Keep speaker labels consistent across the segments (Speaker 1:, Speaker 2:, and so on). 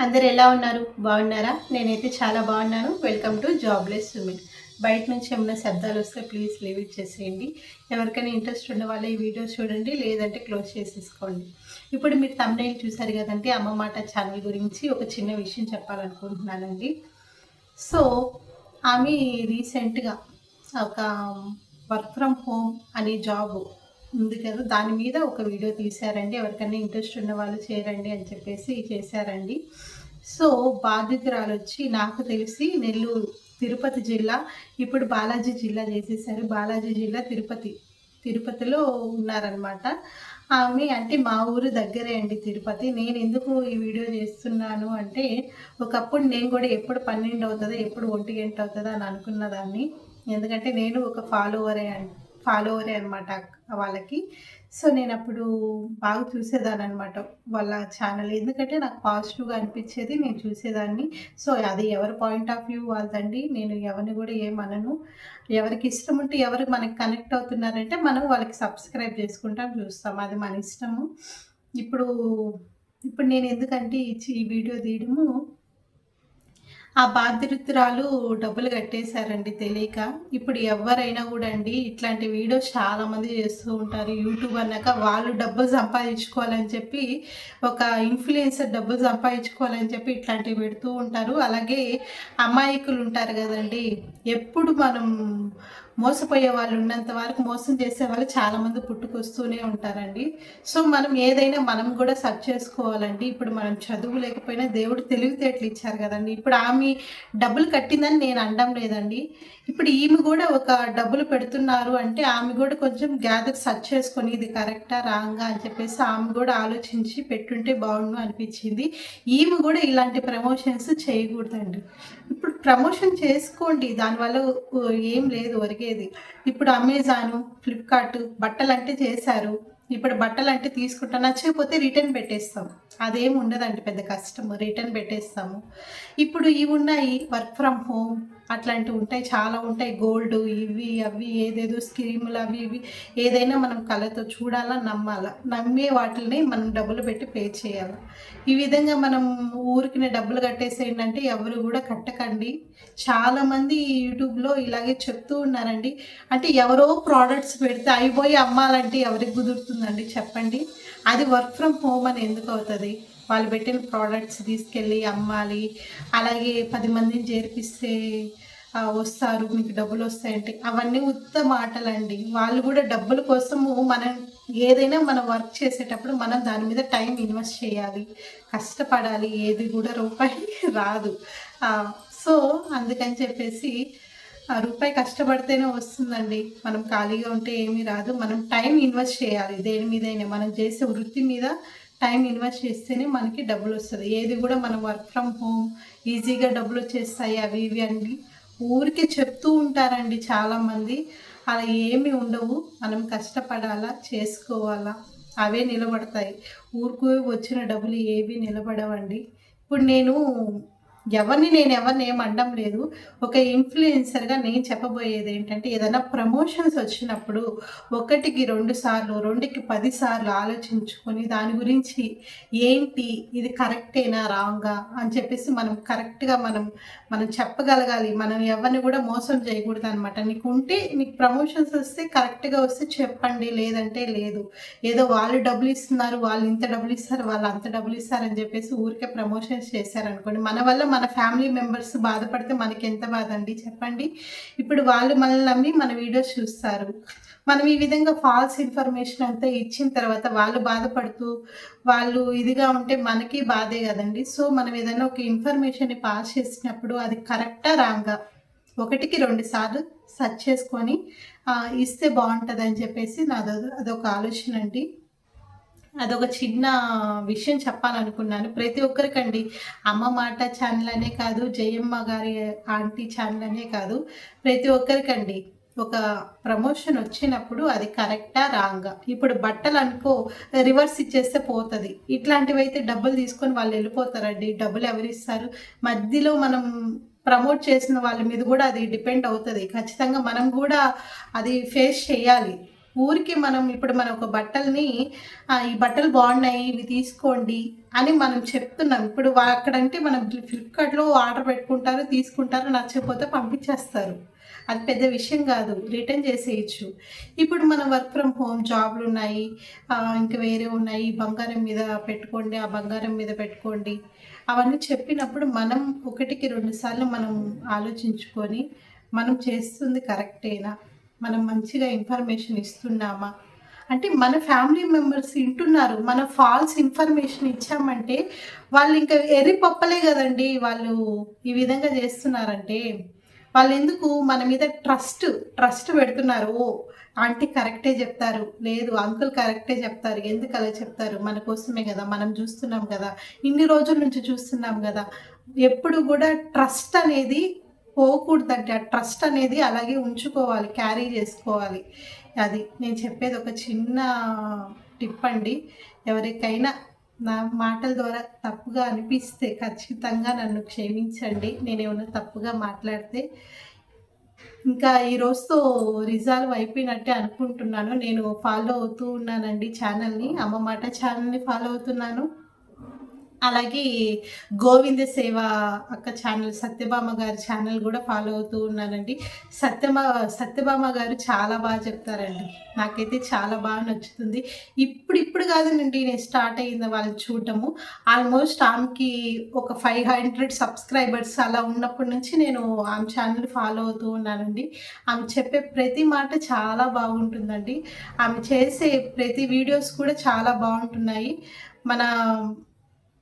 Speaker 1: అందరు ఎలా ఉన్నారు? బాగున్నారా? నేనైతే చాలా బాగున్నాను. Welcome to jobless women. బయట నుంచి ఏమైనా శబ్దాలు వస్తే ప్లీజ్ లీవ్ ఇట్ చేసేయండి. ఎవరికైనా ఇంట్రెస్ట్ ఉన్న వాళ్ళు ఈ వీడియోస్ చూడండి, లేదంటే క్లోజ్ చేసేసుకోండి. ఇప్పుడు మీరు థంబ్నెయిల్ చూసారు కదండి, అమ్మ మాట ఛానల్ గురించి ఒక చిన్న విషయం చెప్పాలనుకుంటున్నానండి. సో ఆమె రీసెంట్గా ఒక వర్క్ ఫ్రమ్ హోమ్ అనే జాబ్ ఉంది కదా, దాని మీద ఒక వీడియో తీశారండి. ఎవరికైనా ఇంట్రెస్ట్ ఉన్న వాళ్ళు చేరండి అని చెప్పేసి చేశారండి. సో బాధితురాలు వచ్చి నాకు తెలిసి నెల్లూరు, తిరుపతి జిల్లా, ఇప్పుడు బాలాజీ జిల్లా చేసేసారు. బాలాజీ జిల్లా తిరుపతిలో ఉన్నారనమాట. ఆమె అంటే మా ఊరు దగ్గరే అండి తిరుపతి. నేను ఎందుకు ఈ వీడియో చేస్తున్నాను అంటే, ఒకప్పుడు నేను కూడా ఎప్పుడు 12 అవుతుందో, ఎప్పుడు 1 గంట అవుతుందో అని అనుకున్నదాన్ని. ఎందుకంటే నేను ఒక ఫాలోవరే అనమాట వాళ్ళకి. సో నేను అప్పుడు బాగా చూసేదాన్ని అనమాట వాళ్ళ ఛానల్. ఎందుకంటే నాకు పాజిటివ్గా అనిపించేది, నేను చూసేదాన్ని. సో అది ఎవరి పాయింట్ ఆఫ్ వ్యూ వాళ్ళదండి. నేను ఎవరిని కూడా ఏమనను. ఎవరికి ఇష్టం ఉంటే, ఎవరు మనకి కనెక్ట్ అవుతున్నారంటే మనం వాళ్ళకి సబ్స్క్రైబ్ చేసుకుంటాం, చూస్తాం. అది మన ఇష్టము. ఇప్పుడు ఇప్పుడు నేను ఎందుకంటే ఈ వీడియో తీయడము, ఆ బాధితురాలు డబ్బులు కట్టేశారండి తెలియక. ఇప్పుడు ఎవరైనా కూడా అండి ఇట్లాంటి వీడియోస్ చాలామంది చేస్తూ ఉంటారు. యూట్యూబ్ అన్నాక వాళ్ళు డబ్బులు సంపాదించుకోవాలని చెప్పి, ఒక ఇన్ఫ్లుయెన్సర్ డబ్బులు సంపాదించుకోవాలని చెప్పి ఇట్లాంటివి పెడుతూ ఉంటారు. అలాగే అమాయకులు ఉంటారు కదండి, ఎప్పుడు మనం మోసపోయే వాళ్ళు ఉన్నంత వరకు మోసం చేసే వాళ్ళు చాలామంది పుట్టుకొస్తూనే ఉంటారండి. సో మనం ఏదైనా మనం కూడా సర్చ్ చేసుకోవాలండి. ఇప్పుడు మనం చదువు లేకపోయినా దేవుడు తెలివితేటలు ఇచ్చారు కదండి. ఇప్పుడు ఆమె డబ్బులు కట్టిందని నేను అనడం లేదండి. ఇప్పుడు ఈమె కూడా ఒక డబ్బులు పెడుతున్నారు అంటే, ఆమె కూడా కొంచెం గ్యాదర్ సర్చ్ చేసుకొని ఇది కరెక్టా రాంగా అని చెప్పేసి ఆమె కూడా ఆలోచించి పెట్టుంటే బాగుండు అనిపించింది. ఈమె కూడా ఇలాంటి ప్రమోషన్స్ చేయకూడదండి. ఇప్పుడు ప్రమోషన్ చేసుకోండి, దానివల్ల ఏం లేదు ఒరిగేది. ఇప్పుడు అమెజాను, ఫ్లిప్కార్ట్ బట్టలంటే చేశారు. ఇప్పుడు బట్టలంటే తీసుకుంటా, నచ్చకపోతే రిటర్న్ పెట్టేస్తాం. అదేం ఉండదండి పెద్ద కష్టం, రిటర్న్ పెట్టేస్తాము. ఇప్పుడు ఇవి ఉన్నాయి వర్క్ ఫ్రమ్ హోమ్, అట్లాంటివి ఉంటాయి, చాలా ఉంటాయి. గోల్డ్ ఇవి అవి ఏదేదో స్కీములు అవి ఇవి, ఏదైనా మనం కళ్ళతో చూడాలా, నమ్మాలా. నమ్మే వాటిని మనం డబ్బులు పెట్టి పే చేయాలి. ఈ విధంగా మనం ఊరికి డబ్బులు కట్టేసేయండి అంటే ఎవరు కూడా కట్టకండి. చాలామంది యూట్యూబ్లో ఇలాగే చెప్తూ ఉన్నారండి. అంటే ఎవరో ప్రోడక్ట్స్ పెడితే అయిపోయి అమ్మాలంటే ఎవరికి కుదురుతుందండి చెప్పండి. అది వర్క్ ఫ్రమ్ హోమ్ అని ఎందుకు అవుతుంది? వాళ్ళు పెట్టిన ప్రోడక్ట్స్ తీసుకెళ్ళి అమ్మాలి. అలాగే 10 మందిని చేర్పిస్తే వస్తారు, మీకు డబ్బులు వస్తాయంటే అవన్నీ ఉత్త మాటలండి. వాళ్ళు కూడా డబ్బుల కోసము, మనం ఏదైనా మనం వర్క్ చేసేటప్పుడు మనం దాని మీద టైం ఇన్వెస్ట్ చేయాలి, కష్టపడాలి. ఏది కూడా రూపాయి రాదు. సో అందుకని చెప్పేసి రూపాయి కష్టపడితేనే వస్తుందండి. మనం ఖాళీగా ఉంటే ఏమీ రాదు. మనం టైం ఇన్వెస్ట్ చేయాలి దేని మీదైనా. మనం చేసే వృత్తి మీద టైం ఇన్వెస్ట్ చేస్తేనే మనకి డబ్బులు వస్తుంది. ఏది కూడా మనం వర్క్ ఫ్రమ్ హోమ్ ఈజీగా డబ్బులు వచ్చేస్తాయి అవి ఇవి అండి ఊరికే చెప్తూ ఉంటారండి చాలామంది. అలా ఏమీ ఉండవు. మనం కష్టపడాలా, చేసుకోవాలా, అవే నిలబడతాయి. ఊరికి వచ్చిన డబ్బులు ఏవి నిలబడవండి. ఇప్పుడు నేను ఎవరిని ఏం అనడం లేదు. ఒక ఇన్ఫ్లుయెన్సర్గా నేను చెప్పబోయేది ఏంటంటే, ఏదైనా ప్రమోషన్స్ వచ్చినప్పుడు 1కి 2 సార్లు, 2కి 10 సార్లు ఆలోచించుకొని దాని గురించి ఏంటి, ఇది కరెక్టేనా రాంగా అని చెప్పేసి మనం కరెక్ట్గా మనం చెప్పగలగాలి. మనం ఎవరిని కూడా మోసం చేయకూడదు అనమాట. నీకు ప్రమోషన్స్ వస్తే కరెక్ట్గా వస్తే చెప్పండి, లేదంటే లేదు. ఏదో వాళ్ళు డబ్బులు ఇస్తున్నారు, వాళ్ళు ఇంత డబ్బులు ఇస్తారు, వాళ్ళు అంత డబ్బులు ఇస్తారని చెప్పేసి ఊరికే ప్రమోషన్స్ చేశారనుకోండి, మన వల్ల మన ఫ్యామిలీ మెంబర్స్ బాధపడితే మనకి ఎంత బాధ అండి చెప్పండి. ఇప్పుడు వాళ్ళు మనల్ని నమ్మి మన వీడియోస్ చూస్తారు. మనం ఈ విధంగా ఫాల్స్ ఇన్ఫర్మేషన్ అంతా ఇచ్చిన తర్వాత వాళ్ళు బాధపడుతూ వాళ్ళు ఇదిగా ఉంటే మనకి బాధే కదండి. సో మనం ఏదైనా ఒక ఇన్ఫర్మేషన్ని పాస్ చేసినప్పుడు అది కరెక్టా రాంగా 1కి 2 సార్లు సెర్చ్ చేసుకొని ఇస్తే బాగుంటుంది అని చెప్పేసి అదొక ఆలోచన అండి. అదొక చిన్న విషయం చెప్పాలనుకున్నాను ప్రతి ఒక్కరికండి. అమ్మ మాట ఛానల్ అనే కాదు, జయమ్మ గారి ఆంటీ ఛానల్ అనే కాదు, ప్రతి ఒక్కరికండి ఒక ప్రమోషన్ వచ్చినప్పుడు అది కరెక్టా రాంగా. ఇప్పుడు బట్టలు అనుకో, రివర్స్ ఇచ్చేస్తే పోతుంది. ఇట్లాంటివి అయితే డబ్బులు తీసుకొని వాళ్ళు వెళ్ళిపోతారండి. డబ్బులు ఎవరిస్తారు? మధ్యలో మనం ప్రమోట్ చేసిన వాళ్ళ మీద కూడా అది డిపెండ్ అవుతుంది. ఖచ్చితంగా మనం కూడా అది ఫేస్ చేయాలి. ఊరికే మనం ఇప్పుడు మన ఒక బట్టల్ని ఈ బట్టలు బాగున్నాయి ఇవి తీసుకోండి అని మనం చెప్తున్నాం. ఇప్పుడు అక్కడంటే మనం ఫ్లిప్‌కార్ట్‌లో ఆర్డర్ పెట్టుకుంటారు, తీసుకుంటారు, నచ్చకపోతే పంపించేస్తారు. అది పెద్ద విషయం కాదు. రిటర్న్ చేసేయొచ్చు. ఇప్పుడు మనం వర్క్ ఫ్రమ్ హోమ్ జాబ్‌లున్నాయి. ఇంకా వేరే ఉన్నాయి. బంగారం మీద పెట్టుకోండి, ఆ బంగారం మీద పెట్టుకోండి. అవన్నీ చెప్పినప్పుడు మనం ఒకటికి 2 సార్లు మనం ఆలోచించుకొని, మనం చేస్తుంది కరెక్టేనా? మనం మంచిగా ఇన్ఫర్మేషన్ ఇస్తున్నామా? అంటే మన ఫ్యామిలీ మెంబర్స్ వింటున్నారు. మనం ఫాల్స్ ఇన్ఫర్మేషన్ ఇచ్చామంటే వాళ్ళు ఇంకా ఎర్రి పప్పలే గదండీ! వాళ్ళు ఈ విధంగా జేస్తున్నారంటే. వాళ్ళెందుకు మన మీద ట్రస్ట్ పెడుతున్నారు. ఓహ్! ఆంటీ కరెక్టే జెప్తారు. లేదు అంకుల్ కరెక్టే జెప్తారు. ఎందుకలా చెప్తారు? మన కోసమే గదా! మనం జూస్తున్నాం గదా! ఇన్ని రోజుల నుంచి చూస్తున్నాం గదా! ఎప్పుడు గూడా ట్రస్ట్ అనేది పోకూడదండి. ఆ ట్రస్ట్ అనేది అలాగే ఉంచుకోవాలి. క్యారీ జేసుకోవాలి. అది నేను చెప్పేది ఒక చిన్న టిప్ అండి. ఎవరికైనా నా మాటల ద్వారా తప్పుగా అనిపిస్తే ఖచ్చితంగా నన్ను క్షమించండి. నేనేమన్నా తప్పుగా మాట్లాడితే. ఇంకా ఈ రోజుతో రిజాల్వ్ అయిపోయినట్టే అనుకుంటున్నాను. నేను ఫాలో అవుతూ ఉన్నానండి ఛానల్‌ని. అమ్మ మాట ఛానల్‌ని ఫాలో అవుతున్నాను. అలాగే గోవింద సేవ అక్క ఛానల్, సత్యభామ గారి ఛానల్ గూడా ఫాలో అవుతూ ఉన్నానండి. సత్యభామ గారు చాలా చెప్తారండి. నాకైతే చాలా నచ్చుతుంది. ఇప్పుడిప్పుడు కాదునండి నేను స్టార్ట్ అయింది వాళ్ళని చూడటము. ఆల్మోస్ట్ ఆమెకి ఒక 500 సబ్స్క్రైబర్స్ అలా ఉన్నప్పటి నుంచి నేను ఆమె ఛానల్ ఫాలో అవుతూ ఉన్నానండి. ఆమె చెప్పే ప్రతి మాట చాలా బాగుంటుందండి. ఆమె చేసే ప్రతి వీడియోస్ కూడా చాలా బావుంటున్నాయి. మన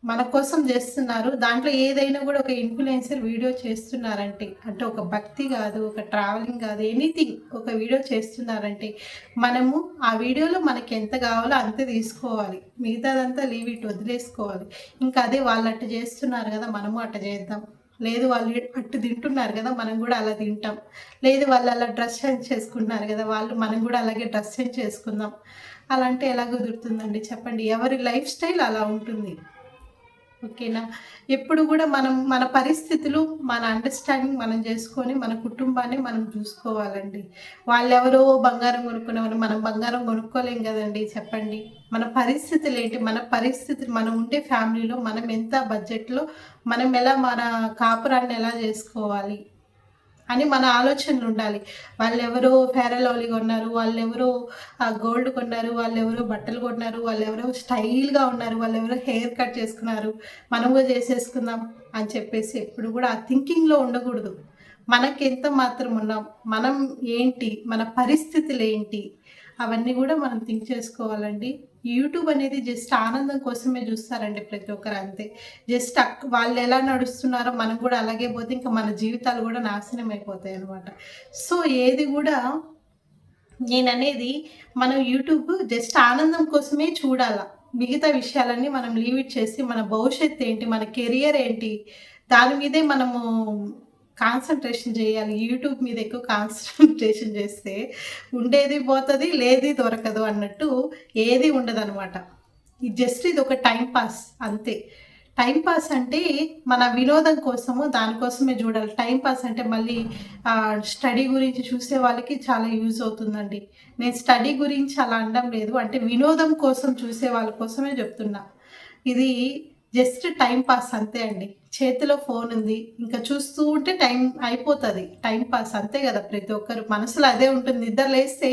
Speaker 1: మన కోసం జేస్తున్నారు. దాంట్లో ఏదైనా గూడా ఒక ఇన్‌ఫ్లుయెన్సర్ వీడియో చేస్తున్నారంటే, అంటే ఒక భక్తి గాదు, ఒక ట్రావెలింగ్ గాదు, ఎనీథింగ్ ఒక వీడియో చేస్తున్నారంటే, మనము ఆ వీడియోలో మనకెంత గావాలో అంతే తీసుకోవాలి. మిగతాదంతా లీవ్ ఇట్ వదిలేసుకోవాలి. ఇంకా అదే వాళ్ళట్టు జేస్తున్నారు గదా! మనము అట్ట జేద్దాం. లేదు వాళ్ళు అట్టు తింటున్నారు గదా! మనం గూడా అలా తింటాం. లేదు వాళ్ళు అలా డ్రెస్ చేంజ్ చేసుకుంటున్నారు గదా! మనం గూడా అలాగే డ్రెస్ చేంజ్ చేసుకుందాం. అలా అంటే ఎలా కుదురుతుందండి చెప్పండి? ఎవరి లైఫ్ స్టైల్ అలా ఉంటుంది. ఓకేనా. ఎప్పుడు గూడా మనం మన పరిస్థితులు, మన అండర్‌స్టాండింగ్ మనం జేసుకొని, మన కుటుంబాన్ని మనం చూసుకోవాలండి. వాళ్ళెవరో బంగారం కొనుక్కునేవారు, మనం బంగారం కొనుక్కోలేం గదండీ చెప్పండి. మన పరిస్థితులేంటి, మన పరిస్థితులు మనం ఉండే ఫ్యామిలీలో మనం ఎంత బడ్జెట్‌లో మనం ఎలా మన కాపురాన్ని ఎలా జేసుకోవాలి అని మన ఆలోచనలుండాలి. వాళ్ళెవరో ఫెయిర్ అండ్ లవ్లీ కొన్నారు, వాళ్ళెవరో గోల్డ్ కొన్నారు, వాళ్ళెవరో బట్టలు కొన్నారు, వాళ్ళెవరో స్టైల్‌గా ఉన్నారు, వాళ్ళెవరో హెయిర్ కట్ చేసుకున్నారు, మనం కూడా చేసేసుకుందాం అని చెప్పేసి ఎప్పుడు కూడా ఆ థింకింగ్‌లో ఉండకూడదు. మనకెంత మాత్రం ఉన్నాం, మనం ఏంటి, మన పరిస్థితులేంటి, అవన్నీ కూడా మనం థింక్ చేసుకోవాలండి. యూట్యూబ్ అనేది జస్ట్ ఆనందం కోసమే చూస్తారండి ప్రతి ఒక్కరు అంతే. జస్ట్ వాళ్ళెలా నడుస్తున్నారో మనం కూడా అలాగే పోతే ఇంకా మన జీవితాలు కూడా నాశనం అయిపోతాయన్నమాట. సో, ఏది గూడా నేననేది మనం యూట్యూబ్ జస్ట్ ఆనందం కోసమే చూడాల. మిగతా విషయాలన్నీ మనం లీవ్ ఇట్ చేసి మన భవిష్యత్తు ఏంటి, మన కెరియర్ ఏంటి, దాని మీదే మనము కాన్సంట్రేషన్ చేయాలి. యూట్యూబ్ మీద ఎక్కువ కాన్సంట్రేషన్ చేస్తే ఉండేది పోతది, లేది దొరకదు అన్నట్టు ఏది ఉండదనమాట. ఇది ఒక టైమ్ పాస్ అంతే. టైమ్ పాస్ అంటే మన వినోదం కోసము దానికోసమే చూడాలి. టైమ్ పాస్ అంటే మళ్ళీ స్టడీ గురించి చూసే వాళ్ళకి చాలా యూజ్ అవుతుందండి. నేను స్టడీ గురించి అలా అనడం లేదు. అంటే వినోదం కోసం చూసే వాళ్ళ కోసమే చెప్తున్నా. ఇది జస్ట్ టైమ్ పాస్ అంతే అండి. చేతిలో ఫోన్ ఉంది. ఇంకా చూస్తూ ఉంటే టైం అయిపోతది. టైమ్ పాస్ అంతే గదా! ప్రతి ఒక్కరు మనసులో అదే ఉంటుంది. నిద్ర లేస్తే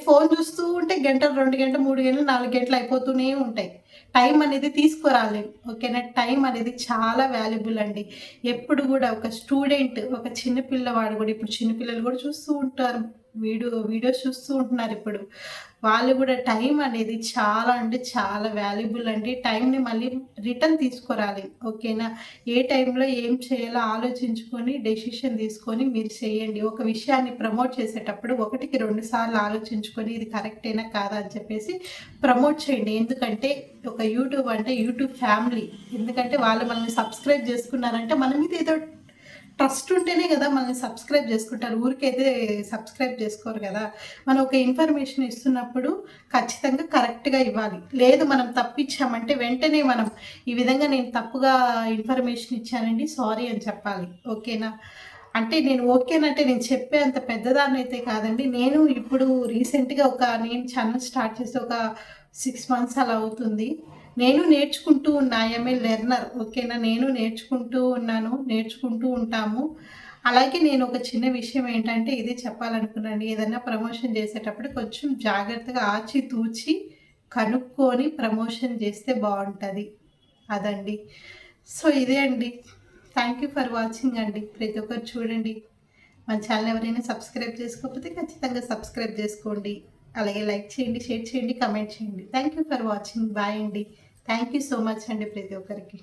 Speaker 1: ఫోన్ చూస్తూ ఉంటే గంటలు, 2 గంటలు, 3 గంటలు, 4 గంటలు అయిపోతూనే ఉంటాయి. టైం అనేది తీసుకురాలేం. ఓకేనా. టైం అనేది చాలా వాల్యుబుల్ అండి. ఎప్పుడు గూడా ఒక స్టూడెంట్, ఒక చిన్న పిల్లవాడు గూడా, ఇప్పుడు చిన్న పిల్లలు గూడా చూస్తూ ఉంటారు. వీడియోస్ చూస్తూ ఉంటున్నారు ఇప్పుడు. వాళ్ళు గూడా టైం అనేది చాలా అంటే చాలా వాల్యుబుల్ అండి. టైంని మళ్ళీ రిటర్న్ తీసుకురాలి. ఓకేనా. ఏ టైంలో ఏం చేయాలో ఆలోచించుకొని డెసిషన్ తీసుకొని మీరు చేయండి. ఒక విషయాన్ని ప్రమోట్ చేసేటప్పుడు 1కి 2 సార్లు ఆలోచించుకొని ఇది కరెక్టేనా కాదా అని చెప్పేసి ప్రమోట్ చేయండి. ఎందుకంటే ఒక యూట్యూబ్ అంటే యూట్యూబ్ ఫ్యామిలీ. ఎందుకంటే వాళ్ళు మనల్ని సబ్స్క్రైబ్ చేసుకున్నారంటే మన మీద ఏదో ట్రస్ట్ ఉంటేనే కదా మనల్ని సబ్స్క్రైబ్ చేసుకుంటారు. ఊరికైతే సబ్స్క్రైబ్ చేసుకోరు కదా. మనం ఒక ఇన్ఫర్మేషన్ ఇస్తున్నప్పుడు ఖచ్చితంగా కరెక్ట్‌గా ఇవ్వాలి. లేదు మనం తప్పిచ్చామంటే వెంటనే మనం ఈ విధంగా నేను తప్పుగా ఇన్ఫర్మేషన్ ఇచ్చానండి, సారీ అని చెప్పాలి. ఓకేనా. అంటే నేను ఓకేనంటే నేను చెప్పే అంత పెద్దదాన్ని అయితే కాదండి. నేను ఇప్పుడు రీసెంట్‌గా నేను ఛానల్ స్టార్ట్ చేసి ఒక 6 మంత్స్ అలా అవుతుంది. నేను నేర్చుకుంటూ ఉన్నా. I am a learner. ఓకేనా. నేను నేర్చుకుంటూ ఉన్నాను. నేర్చుకుంటూ ఉంటాము. అలాగే నేను ఒక చిన్న విషయం ఏంటంటే ఇదే చెప్పాలనుకున్నాను. ఏదన్నా ప్రమోషన్ చేసేటప్పుడు కొంచెం జాగ్రత్తగా ఆచితూచి కనుక్కొని ప్రమోషన్ చేస్తే బావుంటది. అదండి. సో, ఇదే అండి. థ్యాంక్ యూ ఫర్ వాచింగ్ అండి. ప్రతి ఒక్కరు చూడండి. మన ఛానల్ ఎవరైనా సబ్స్క్రైబ్ చేసుకోకపోతే ఖచ్చితంగా సబ్స్క్రైబ్ చేసుకోండి. అలాగే లైక్ చేయండి, షేర్ చేయండి, కమెంట్ చేయండి. Thank you for watching. Bye అండి. థ్యాంక్ యూ సో మచ్ అండి ప్రతి ఒక్కరికి.